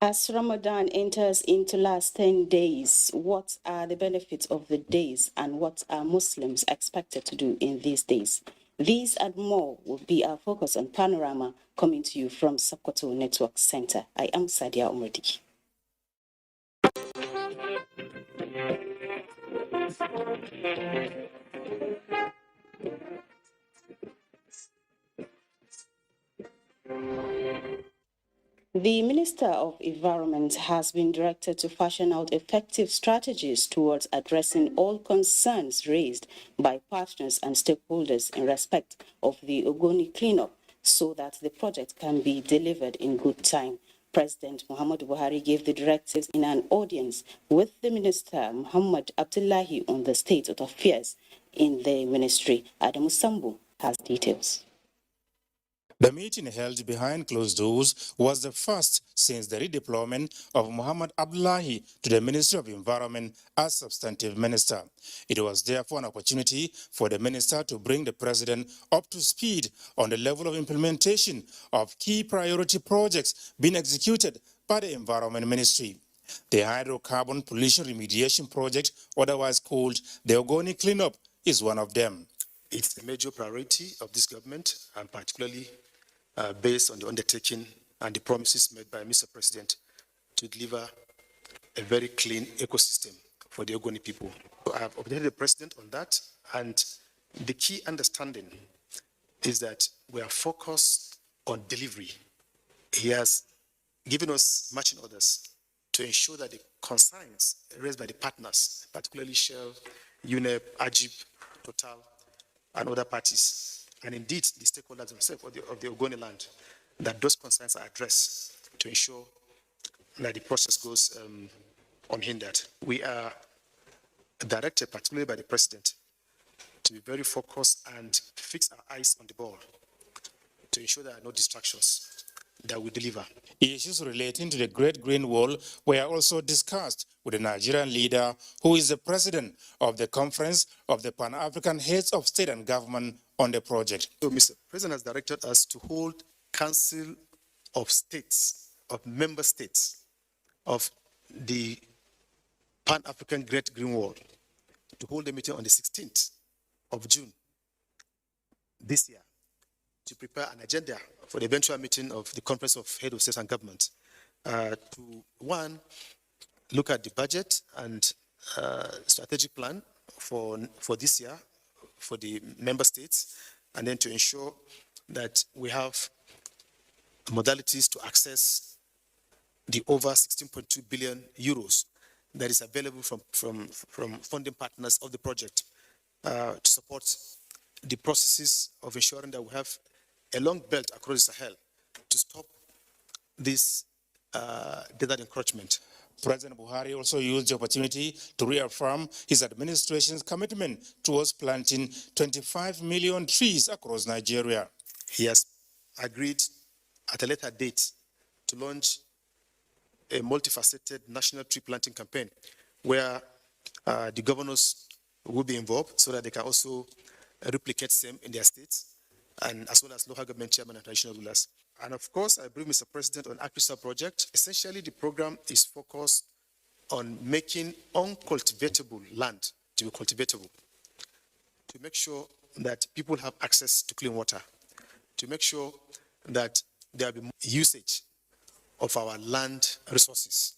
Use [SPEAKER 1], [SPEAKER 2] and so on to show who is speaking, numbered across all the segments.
[SPEAKER 1] As Ramadan enters into last 10 days, what are the benefits of the days and what are Muslims expected to do in these days? These and more will be our focus on Panorama, coming to you from Sokoto Network Center. I am Sadia Umradi. The Minister of Environment has been directed to fashion out effective strategies towards addressing all concerns raised by partners and stakeholders in respect of the Ogoni cleanup so that the project can be delivered in good time. President Muhammadu Buhari gave the directives in an audience with the Minister Muhammad Abdullahi on the state of affairs in the ministry. Adamu Sambu has details.
[SPEAKER 2] The meeting held behind closed doors was the first since the redeployment of Muhammad Abdullahi to the Ministry of Environment as substantive minister. It was therefore an opportunity for the minister to bring the president up to speed on the level of implementation of key priority projects being executed by the Environment Ministry. The hydrocarbon pollution remediation project, otherwise called the Ogoni cleanup, is one of them.
[SPEAKER 3] It's a major priority of this government, and particularly based on the undertaking and the promises made by Mr. President to deliver a very clean ecosystem for the Ogoni people. So I have updated the President on that, and the key understanding is that we are focused on delivery. He has given us marching orders to ensure that the concerns raised by the partners, particularly Shell, UNEP, AGIP, Total, and other parties, and indeed the stakeholders themselves of the Ogoni land, that those concerns are addressed to ensure that the process goes unhindered. We are directed, particularly by the President, to be very focused and fix our eyes on the ball to ensure there are no distractions that we deliver.
[SPEAKER 2] Issues relating to the Great Green Wall were also discussed with the Nigerian leader, who is the president of the Conference of the Pan-African Heads of State and Government on the project.
[SPEAKER 3] So Mr. President has directed us to hold Council of States, of member states of the Pan-African Great Green Wall, to hold a meeting on the 16th of June this year, to prepare an agenda for the eventual meeting of the Conference of Heads of State and Government, to, one, look at the budget and strategic plan for this year for the member states, and then to ensure that we have modalities to access the over 16.2 billion euros that is available from funding partners of the project to support the processes of ensuring that we have a long belt across the Sahel to stop this desert encroachment.
[SPEAKER 2] President Buhari also used the opportunity to reaffirm his administration's commitment towards planting 25 million trees across Nigeria.
[SPEAKER 3] He has agreed at a later date to launch a multifaceted national tree planting campaign where the governors will be involved so that they can also replicate same in their states, and as well as local government chairmen and traditional rulers. And of course, I briefed Mr. President on AgriStar project. Essentially, the program is focused on making uncultivatable land to be cultivatable, to make sure that people have access to clean water, to make sure that there will be more usage of our land resources.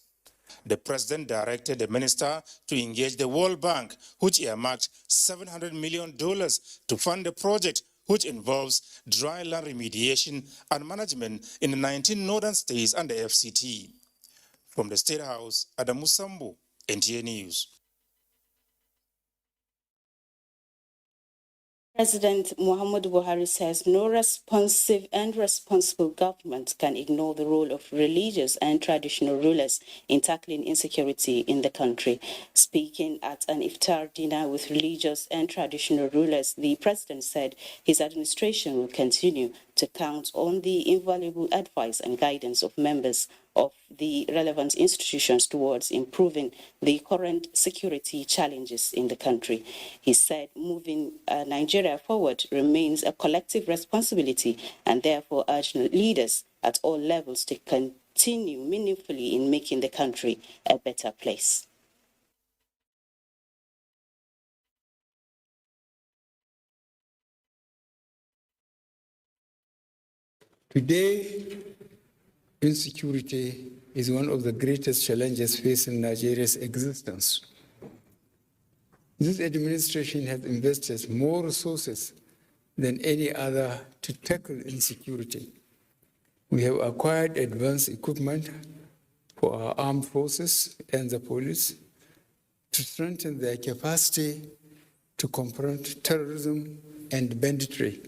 [SPEAKER 2] The president directed the minister to engage the World Bank, which earmarked $700 million to fund the project, which involves dry land remediation and management in the 19 northern states and the FCT. From the State House, Adamu Sambu, NTA News.
[SPEAKER 1] President Muhammadu Buhari says no responsive and responsible government can ignore the role of religious and traditional rulers in tackling insecurity in the country. Speaking at an iftar dinner with religious and traditional rulers, the president said his administration will continue to count on the invaluable advice and guidance of members of the relevant institutions towards improving the current security challenges in the country. He said moving Nigeria forward remains a collective responsibility and therefore urged leaders at all levels to continue meaningfully in making the country a better place.
[SPEAKER 4] Today, insecurity is one of the greatest challenges facing Nigeria's existence. This administration has invested more resources than any other to tackle insecurity. We have acquired advanced equipment for our armed forces and the police to strengthen their capacity to confront terrorism and banditry.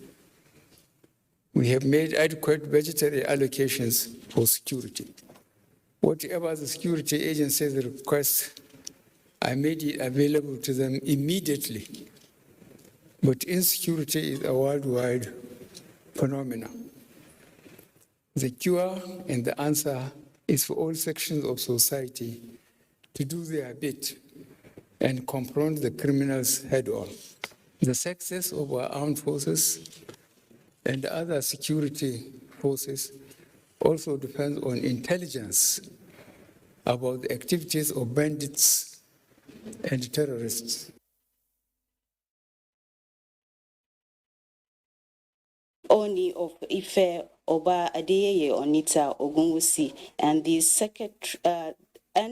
[SPEAKER 4] We have made adequate budgetary allocations for security. Whatever the security agencies request, I made it available to them immediately. But insecurity is a worldwide phenomenon. The cure and the answer is for all sections of society to do their bit and confront the criminals head-on. The success of our armed forces and other security forces also depends on intelligence about the activities of bandits and terrorists.
[SPEAKER 1] Oni of Ife Oba Adeyeye Onita Ogunwusi and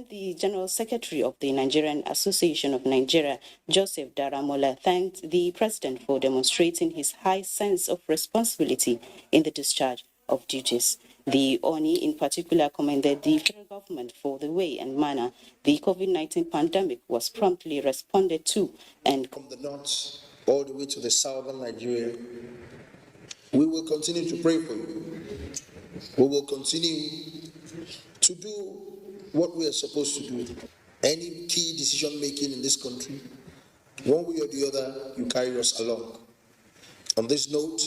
[SPEAKER 1] the General Secretary of the Nigerian Association of Nigeria, Joseph Daramola, thanked the President for demonstrating his high sense of responsibility in the discharge of duties. The Oni in particular commended the federal government for the way and manner the COVID-19 pandemic was promptly responded to and
[SPEAKER 5] from the north all the way to the southern Nigeria. We will continue to pray for you. We will continue to do what we are supposed to do. Any key decision making in this country, one way or the other, you carry us along. On this note,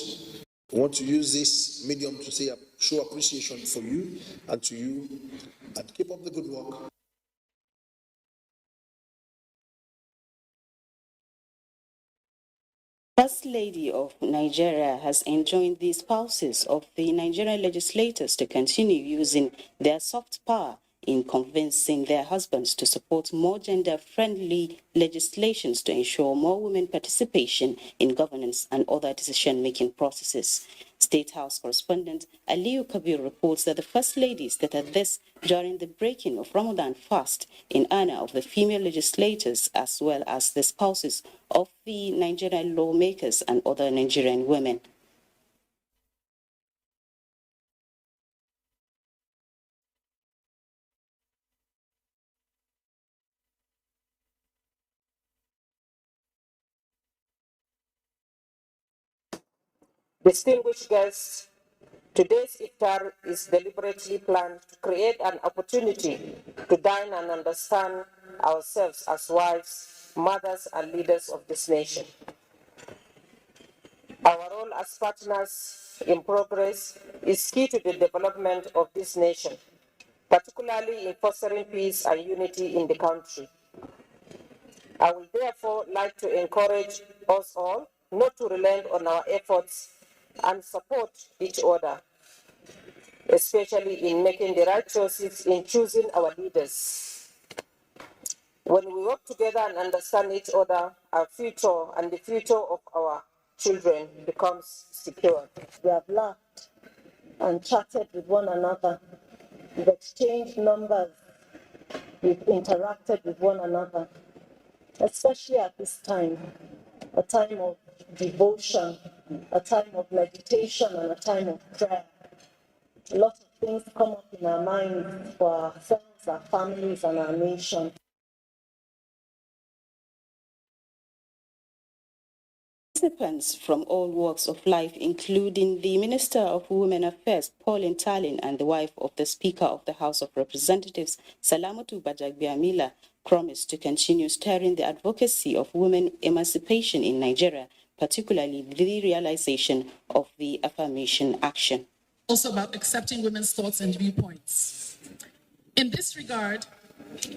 [SPEAKER 5] I want to use this medium to say show appreciation for you and to you, and keep up the good work.
[SPEAKER 1] First Lady of Nigeria has enjoined the spouses of the Nigerian legislators to continue using their soft power in convincing their husbands to support more gender-friendly legislations to ensure more women participation in governance and other decision-making processes. State House correspondent Aliyu Kabir reports that the First Lady stated this during the breaking of Ramadan fast in honor of the female legislators as well as the spouses of the Nigerian lawmakers and other Nigerian women.
[SPEAKER 6] Distinguished guests, today's iftar is deliberately planned to create an opportunity to dine and understand ourselves as wives, mothers, and leaders of this nation. Our role as partners in progress is key to the development of this nation, particularly in fostering peace and unity in the country. I would therefore like to encourage us all not to relent on our efforts and support each other, especially in making the right choices in choosing our leaders. When we work together and understand each other, our future and the future of our children becomes secure.
[SPEAKER 7] We have laughed and chatted with one another. We've exchanged numbers. We've interacted with one another, especially at this time, a time of devotion, a time of meditation, and a time of prayer. A lot of things come up in our minds for ourselves, our families, and our nation.
[SPEAKER 1] Participants from all walks of life, including the Minister of Women Affairs, Pauline Talin, and the wife of the Speaker of the House of Representatives, Salamatu Bajagbiamila, promised to continue stirring the advocacy of women emancipation in Nigeria, particularly the realization of the affirmation action.
[SPEAKER 8] Also about accepting women's thoughts and viewpoints. In this regard,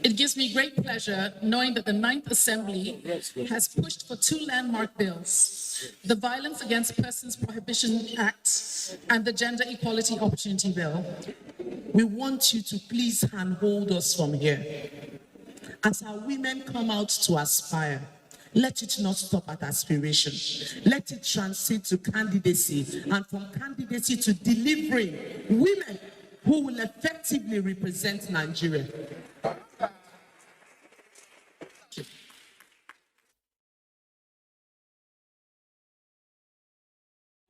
[SPEAKER 8] it gives me great pleasure knowing that the Ninth Assembly has pushed for 2 landmark bills, the Violence Against Persons Prohibition Act and the Gender Equality Opportunity Bill. We want you to please handhold us from here. As our women come out to aspire, let it not stop at aspiration. Let it transit to candidacy, and from candidacy to delivering women who will effectively represent Nigeria.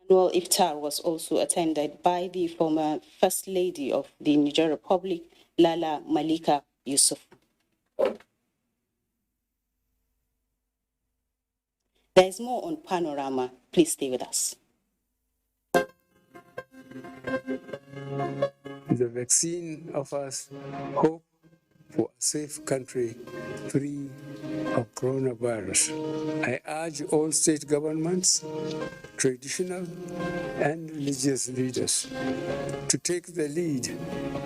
[SPEAKER 1] Annual iftar was also attended by the former First Lady of the Niger Republic, Lala Malika Yusuf. There is more on Panorama. Please stay with us.
[SPEAKER 4] The vaccine offers hope for a safe country free of coronavirus. I urge all state governments, traditional and religious leaders to take the lead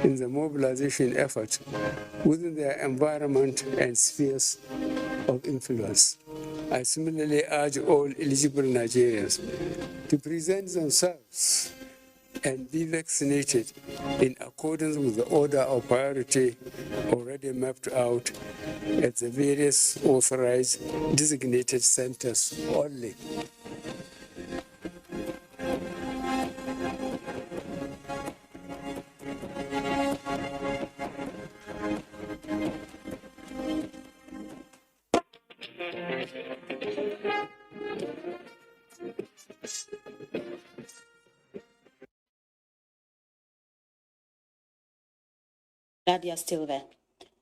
[SPEAKER 4] in the mobilization effort within their environment and spheres of influence. I similarly urge all eligible Nigerians to present themselves and be vaccinated in accordance with the order of priority already mapped out at the various authorized designated centers only.
[SPEAKER 1] Glad you're still there.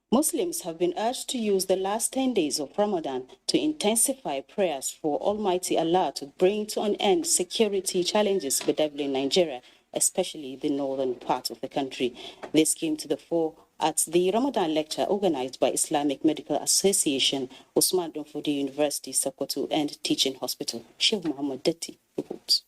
[SPEAKER 1] Muslims have been urged to use the last 10 days of Ramadan to intensify prayers for Almighty Allah to bring to an end security challenges bedeviling Nigeria, especially the northern part of the country. This came to the fore at the Ramadan lecture organized by Islamic Medical Association, Usman Donfodi University, Sokoto, and Teaching Hospital. Sheikh Muhammad Detti reports.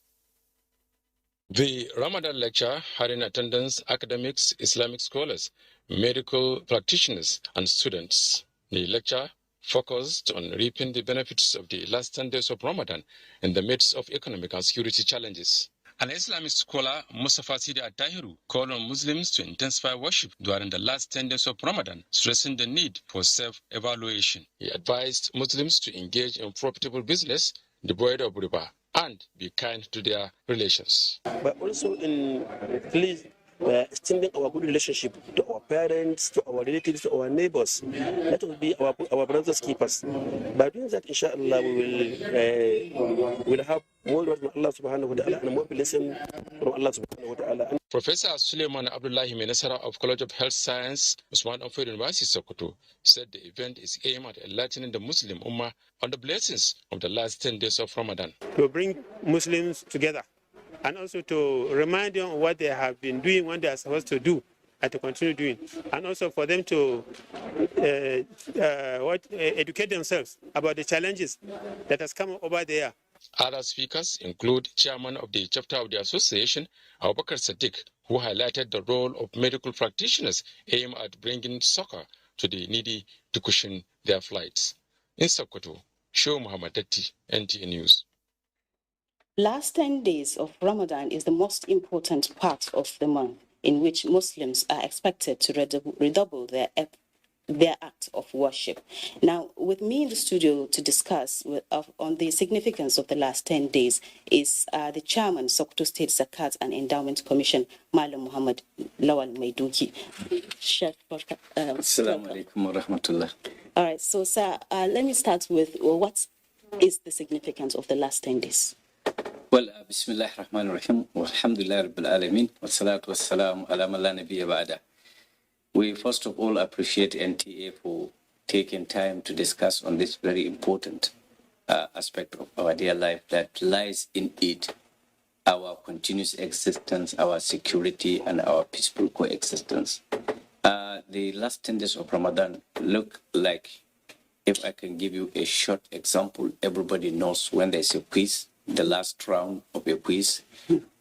[SPEAKER 9] The Ramadan lecture had in attendance academics, Islamic scholars, medical practitioners, and students. The lecture focused on reaping the benefits of the last 10 days of Ramadan in the midst of economic and security challenges. An Islamic scholar, Mustafa Sidi At-Tahiru, called on Muslims to intensify worship during the last 10 days of Ramadan, stressing the need for self-evaluation. He advised Muslims to engage in profitable business devoid of riba and be kind to their relations.
[SPEAKER 10] But also in please extending our good relationship to our parents, to our relatives, to our neighbors. Let us be our brothers' keepers. By doing that, inshallah, we will have more from Allah subhanahu wa ta'ala and more blessing from Allah subhanahu wa ta'ala.
[SPEAKER 9] Professor Suleiman Abdullahi Menesara of College of Health Science, Usman Danfodiyo University, Sokoto, said the event is aimed at enlightening the Muslim Ummah on the blessings of the last 10 days of Ramadan.
[SPEAKER 11] To bring Muslims together and also to remind them of what they have been doing, what they are supposed to do, and to continue doing. And also for them to educate themselves about the challenges that has come over there.
[SPEAKER 9] Other speakers include Chairman of the chapter of the association, Abubakar Sadiq, who highlighted the role of medical practitioners aimed at bringing succor to the needy to cushion their flights. In Sokoto, Show Muhammad Datti, NTA News.
[SPEAKER 1] Last 10 days of Ramadan is the most important part of the month, in which Muslims are expected to redouble their act of worship. Now, with me in the studio to discuss on the significance of the last 10 days is the chairman, Sokoto State Zakat and Endowment Commission, Malam Muhammad Lawal Maiduki.
[SPEAKER 12] Assalamu alaikum wa rahmatullah.
[SPEAKER 1] All right, so sir, let me start with what is the significance of the last 10 days?
[SPEAKER 12] Well, Bismillah ar-Rahman ar-Rahim, walhamdulillah rabbil alameen, wa salatu wa salamu ala man la nabiyya ba'da. We first of all appreciate NTA for taking time to discuss on this very important aspect of our dear life that lies in it our continuous existence, our security, and our peaceful coexistence. The last 10 days of Ramadan look like, if I can give you a short example, everybody knows when there's a quiz, the last round of a quiz,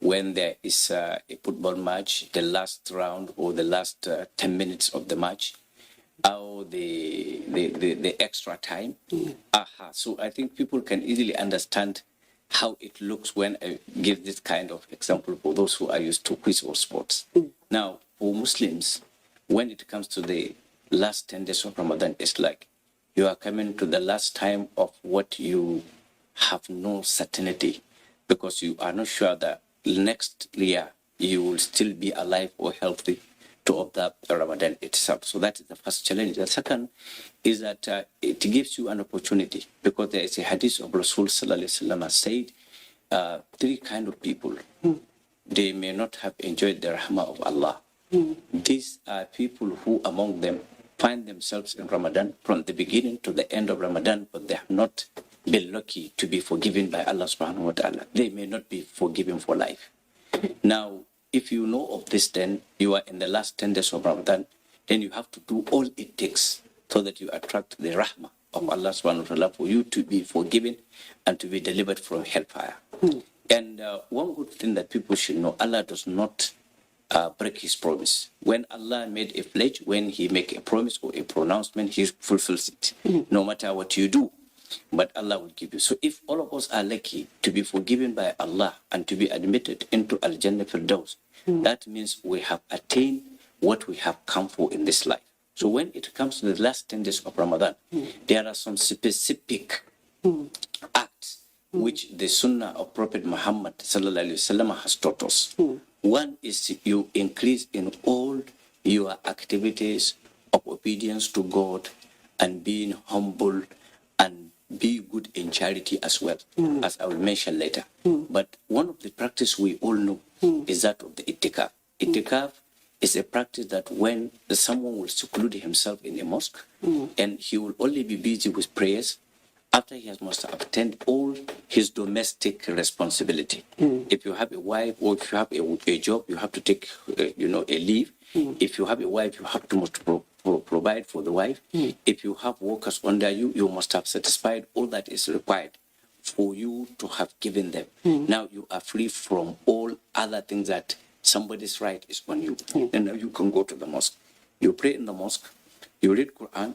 [SPEAKER 12] when there is a football match, the last round or the last 10 minutes of the match, or the extra time. So I think people can easily understand how it looks when I give this kind of example for those who are used to quiz or sports. Now, for Muslims, when it comes to the last 10 days of Ramadan, it's like you are coming to the last time of what you have no certainty, because you are not sure that next year you will still be alive or healthy to observe Ramadan itself. So that is the first challenge. The second is that it gives you an opportunity, because there is a hadith of Rasul Sallallahu Alaihi Wasallam said, three kind of people, they may not have enjoyed the rahmah of Allah. These are people who among them find themselves in Ramadan from the beginning to the end of Ramadan, but they have not been lucky to be forgiven by Allah subhanahu wa ta'ala. They may not be forgiven for life. Now, if you know of this, then you are in the last 10 days of Ramadan, then you have to do all it takes so that you attract the rahmah of Allah subhanahu wa ta'ala for you to be forgiven and to be delivered from hellfire. And one good thing that people should know, Allah does not break his promise. When Allah made a pledge, when he make a promise or a pronouncement, he fulfills it, no matter what you do. But Allah will give you. So if all of us are lucky to be forgiven by Allah and to be admitted into Al-Jannah Firdaus, that means we have attained what we have come for in this life. So when it comes to the last 10 days of Ramadan, there are some specific acts which the Sunnah of Prophet Muhammad Sallallahu Alaihi Wasallam has taught us. One is you increase in all your activities of obedience to God and being humble and be good in charity as well, as I will mention later. But one of the practice we all know is that of the itikaf. Itikaf is a practice that when someone will seclude himself in a mosque and he will only be busy with prayers after he has must have attend all his domestic responsibility. If you have a wife or if you have a job, you have to take a leave. If you have a wife, you have to provide for the wife. If you have workers under you, you must have satisfied all that is required for you to have given them. Now you are free from all other things that somebody's right is on you. And now you can go to the mosque. You pray in the mosque, you read Quran,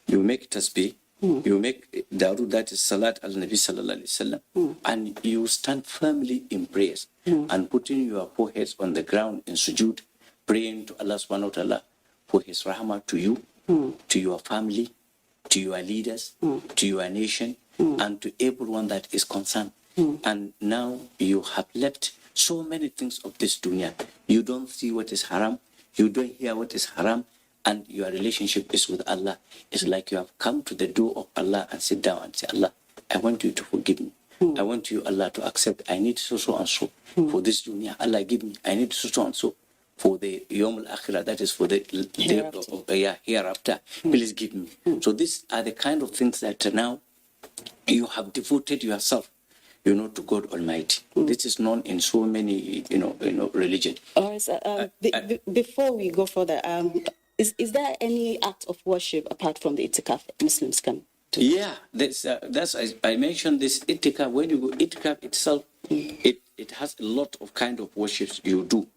[SPEAKER 12] you make tasbih, you make daru, that is salat al-Nabi sallallahu alaihi wasallam, and you stand firmly in prayers and putting your foreheads on the ground in sujood, praying to Allah subhanahu wa ta'ala for his rahmah to you, to your family, to your leaders, to your nation, and to everyone that is concerned. And now you have left so many things of this dunya. You don't see what is haram, you don't hear what is haram, and your relationship is with Allah. It's like you have come to the door of Allah and sit down and say, Allah, I want you to forgive me. I want you, Allah, to accept. I need so and so for this dunya. Allah, give me. I need so and so for the Yawm al-Akhirah, that is for the hereafter. Please give me. So these are the kind of things that now you have devoted yourself, to God Almighty. This is known in so many, religion.
[SPEAKER 1] All right, so, before we go further, is there any act of worship apart from the itikaf Muslims can do?
[SPEAKER 12] Yeah, that's I mentioned this itikaf. When you go itikaf itself, it has a lot of kind of worships you do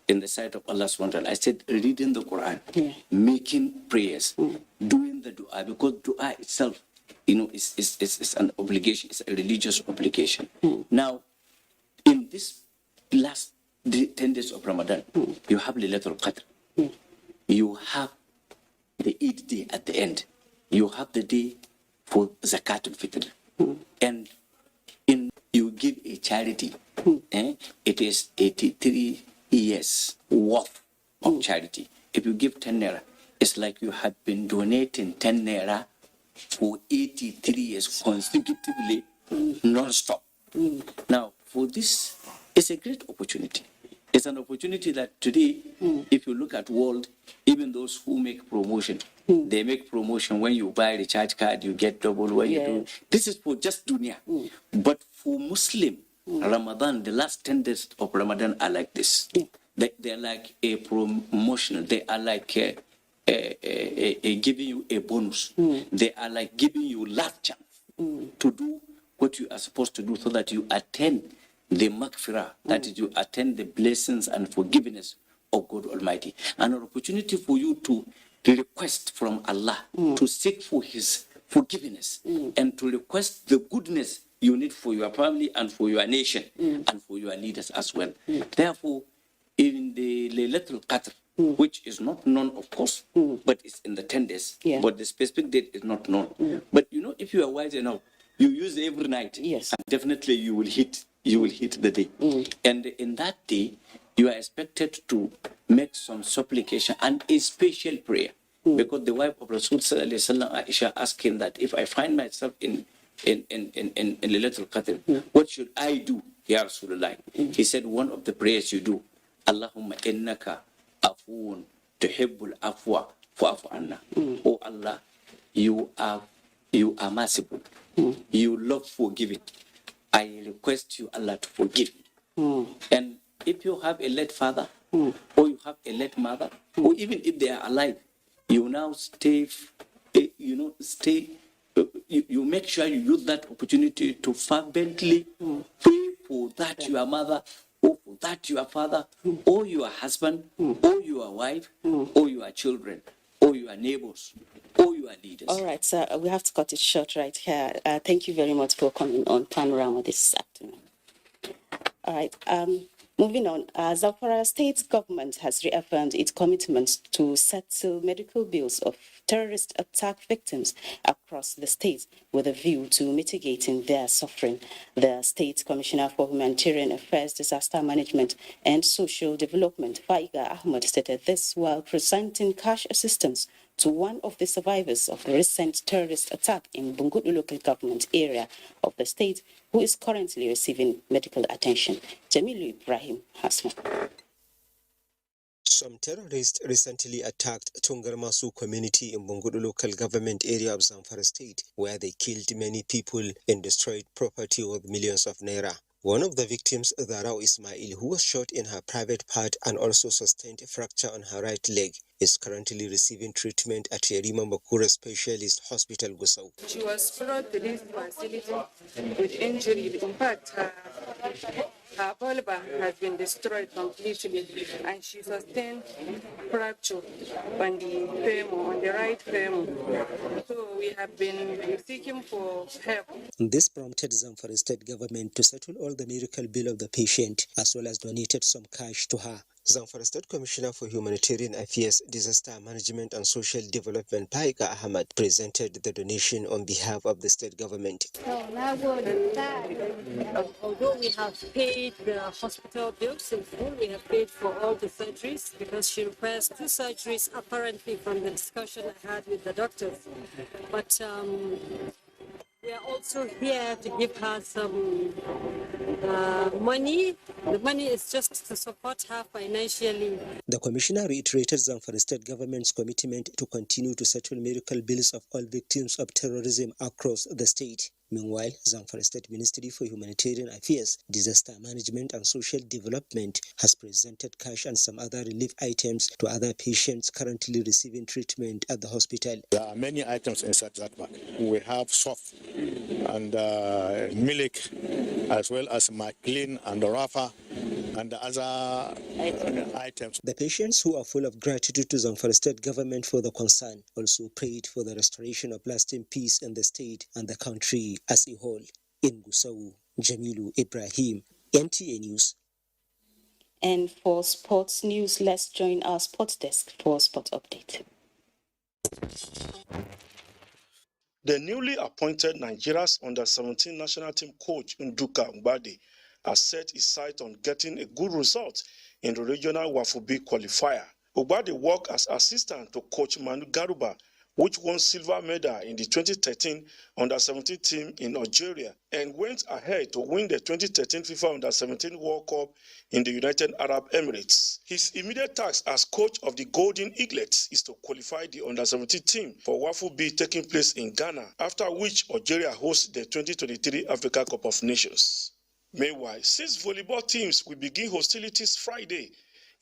[SPEAKER 12] in the sight of Allah subhanahu wa ta'ala. I said reading the Quran, making prayers, doing the dua, because dua itself, is an obligation, it's a religious obligation. Now, in this last 10 days of Ramadan, you have Laylatul Qadr. You have the Eid day at the end. You have the day for Zakatul Fitr. And you give a charity. It is 83 years worth of charity. If you give 10 naira, it's like you have been donating 10 naira for 83 years consecutively, non-stop. Now, for this, it's a great opportunity. It's an opportunity that today, if you look at world, even those who make promotion, they make promotion when you buy recharge card, you get double. When you do, this is for just dunya. But for Muslim, Ramadan, the last 10 days of Ramadan are like this. They're like a promotion. They are like giving you a bonus. They are like giving you last chance to do what you are supposed to do so that you attain the maghfirah, that is, you attain the blessings and forgiveness of God Almighty. And an opportunity for you to request from Allah, to seek for His forgiveness, and to request the goodness you need for your family and for your nation and for your leaders as well. Therefore, in the Laylatul Qadr, which is not known, of course, but it's in the 10 days, but the specific date is not known. But you know, if you are wise enough, you use every night, and definitely you will hit the day. And in that day, you are expected to make some supplication and a special prayer. Because the wife of Rasul Sallallahu Alaihi Wasallam, Aisha, asked him that if I find myself in Laylatul Qadr, what should I do, Ya Rasulullah? He said, one of the prayers you do, Allahumma innaka afoon tuhibbul afwa fa'fu anna. Oh Allah, you are merciful. You love forgiving. I request you, Allah, to forgive me. And if you have a late father, or you have a late mother, or even if they are alive, you now you make sure you use that opportunity to fervently pray for that your mother, or for that your father, or your husband, or your wife, or your children, or your neighbors, or your leaders.
[SPEAKER 1] All right, sir, we have to cut it short right here. Thank you very much for coming on Panorama this afternoon. All right, moving on. Zamfara State government has reaffirmed its commitment to settle medical bills of terrorist attack victims across the state with a view to mitigating their suffering. The State Commissioner for Humanitarian Affairs, Disaster Management and Social Development, Faiga Ahmed, stated this while presenting cash assistance to one of the survivors of the recent terrorist attack in Bungudu local government area of the state, who is currently receiving medical attention. Jamilu Ibrahim has more.
[SPEAKER 13] Some terrorists recently attacked Tungarmasu community in Bungudu local government area of Zamfara state, where they killed many people and destroyed property worth millions of naira. One of the victims, Darau Ismail, who was shot in her private part and also sustained a fracture on her right leg, is currently receiving treatment at Yerima Makura Specialist Hospital, Gusau.
[SPEAKER 14] She was brought to this facility with injury. In fact, her vulva has been destroyed completely, and she sustained fracture on the femur, on the right femur. So we have been seeking for help.
[SPEAKER 13] This prompted Zamfara state government to settle all the medical bill of the patient, as well as donated some cash to her. Zamfara State Commissioner for Humanitarian Affairs, Disaster Management and Social Development, Paika Ahmad, presented the donation on behalf of the state government.
[SPEAKER 15] Although we have paid the hospital bills in full, we have paid for all the surgeries because she requires 2 surgeries apparently from the discussion I had with the doctors. But we are also here to give her some money. The money is just to support her financially.
[SPEAKER 13] The commissioner reiterated Zamfara state government's commitment to continue to settle medical bills of all victims of terrorism across the state. Meanwhile, Zamfara State Ministry for Humanitarian Affairs, Disaster Management and Social Development has presented cash and some other relief items to other patients currently receiving treatment at the hospital.
[SPEAKER 16] There are many items inside that bag. We have soap and milk, as well as Maclean and Rafa and other items.
[SPEAKER 13] The patients, who are full of gratitude to Zamfara State government for the concern, also prayed for the restoration of lasting peace in the state and the country as a whole. In Gusau, Jamilu Ibrahim, NTA News.
[SPEAKER 1] And for sports news, let's join our sports desk for sports update.
[SPEAKER 17] The newly appointed Nigeria's under-17 national team coach Nduka Mbade has set his sight on getting a good result in the regional Wafubi qualifier. Mbade worked as assistant to coach Manu Garuba which won silver medal in the 2013 Under-17 team in Algeria and went ahead to win the 2013 FIFA Under-17 World Cup in the United Arab Emirates. His immediate task as coach of the Golden Eaglets is to qualify the Under-17 team for Wafu B taking place in Ghana, after which Algeria hosts the 2023 Africa Cup of Nations. Meanwhile, 6 volleyball teams will begin hostilities Friday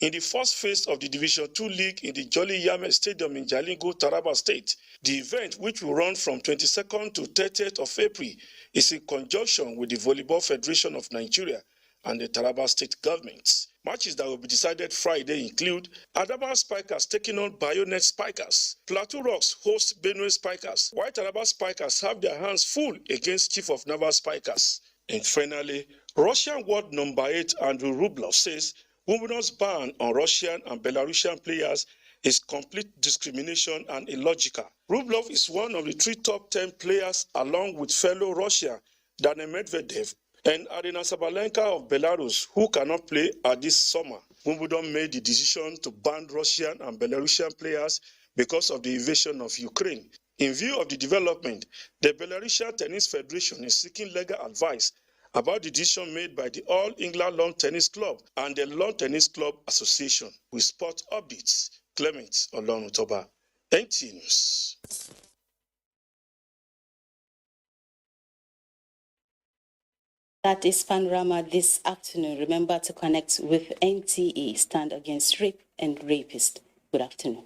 [SPEAKER 17] in the first phase of the Division II League in the Jolly Yame Stadium in Jalingo, Taraba State. The event, which will run from 22nd to 30th of April, is in conjunction with the Volleyball Federation of Nigeria and the Taraba State government. Matches that will be decided Friday include Adama Spikers taking on Bayonet Spikers. Plateau Rocks host Benue Spikers, while Taraba Spikers have their hands full against Chief of Naval Spikers. And finally, Russian world number 8 Andrew Rublev says Wimbledon's ban on Russian and Belarusian players is complete discrimination and illogical. Rublev is one of the 3 top 10 players, along with fellow Russia Daniil Medvedev and Arina Sabalenka of Belarus, who cannot play at this summer. Wimbledon made the decision to ban Russian and Belarusian players because of the invasion of Ukraine. In view of the development, the Belarusian Tennis Federation is seeking legal advice about the decision made by the All England Lawn Tennis Club and the Lawn Tennis Club Association. With sport updates, Clement Olonutoba, NTA News.
[SPEAKER 1] That is Panorama this afternoon. Remember to connect with NTA, Stand Against Rape and Rapists. Good afternoon.